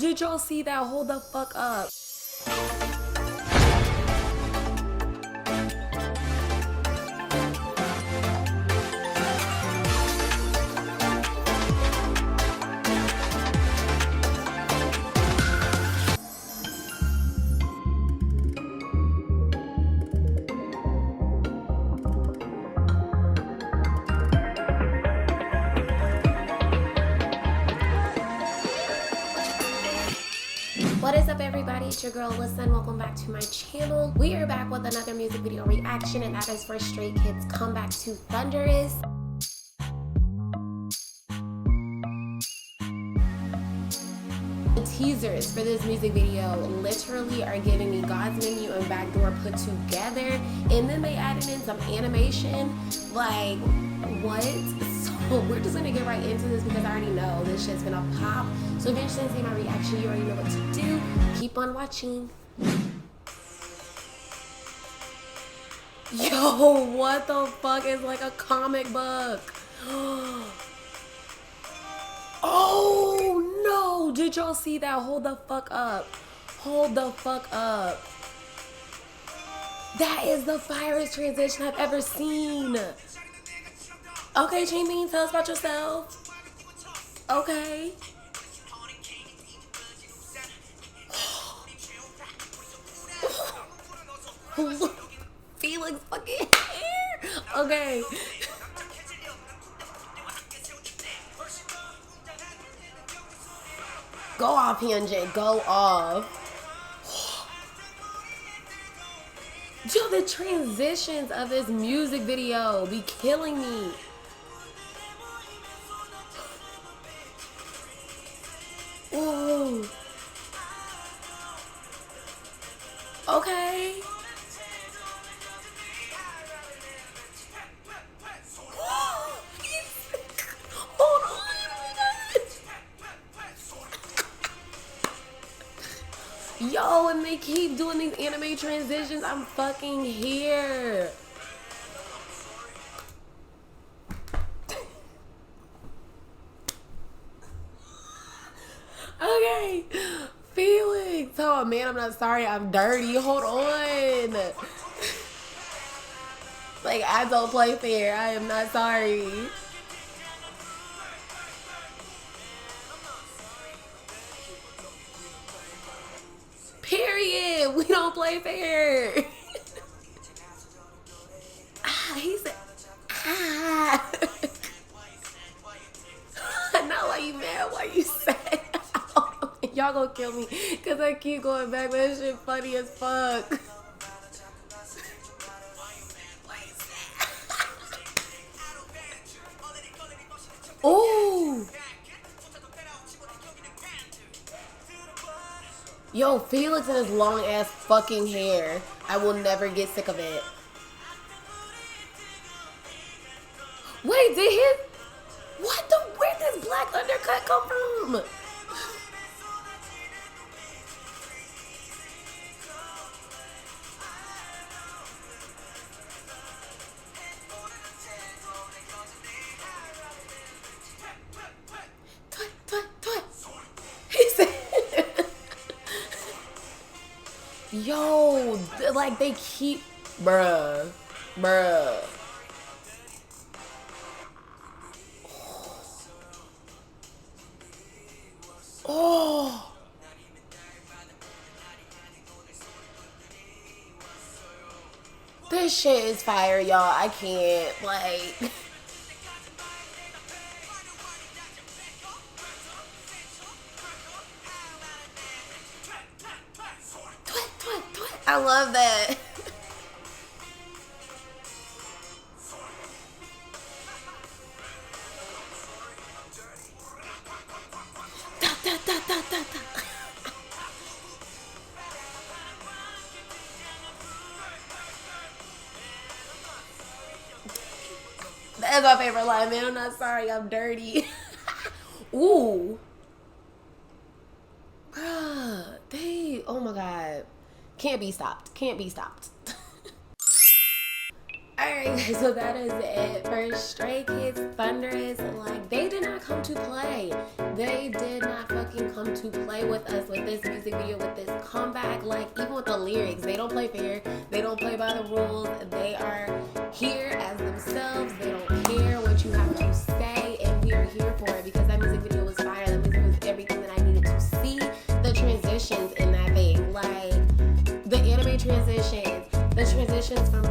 did y'all see that? Hold the fuck up. What is up, everybody? It's your girl Listen. Welcome back to my channel. We are back with another music video reaction, and that is for Stray Kids' comeback to Thunderous. The teasers for this music video literally are giving me God's Menu and Backdoor put together, and then they added in some animation. Like, what? So we're just gonna get right into this because I already know this shit's gonna pop. So if you're interested in seeing my reaction, you already know what to do. Keep on watching. Yo, what the fuck is like a comic book? Oh no, did y'all see that? Hold the fuck up. Hold the fuck up. That is the firest transition I've ever seen. Okay, Chain Bean, tell us about yourself. Okay. Felix fucking hair. Okay. Go off, PNJ. Go off. Yo, the transitions of this music video be killing me. Ooh. Okay. Hold on. Yo, and they keep doing these anime transitions. I'm fucking here. Okay. Felix. Oh man, I'm not sorry. I'm dirty. Hold on. Like, I don't play fair. I am not sorry. Period. We don't play fair. He said, Not why you mad, why you sad. Y'all gonna kill me because I keep going back. That shit funny as fuck. Ooh. Yo, Felix and his long ass fucking hair. I will never get sick of it. Wait, did his... What the... Where did this black undercut come from? He said... Yo, like they keep... Bruh. Oh. This shit is fire, y'all. I can't, like... I love that. That's my favorite line, man. I'm not sorry, I'm dirty. Ooh. They, oh my God. Can't be stopped. Can't be stopped. Alright, so that is it for Stray Kids Thunderous. Like, they did not come to play. They did not fucking come to play with us with this music video, with this comeback. Like, even with the lyrics, they don't play fair. They don't play by the rules. They are here as themselves. They don't care what you have to say, and we are here for it because that music video was fire. That music was everything that I needed to see. The transitions in that thing, like the anime transitions, the transitions from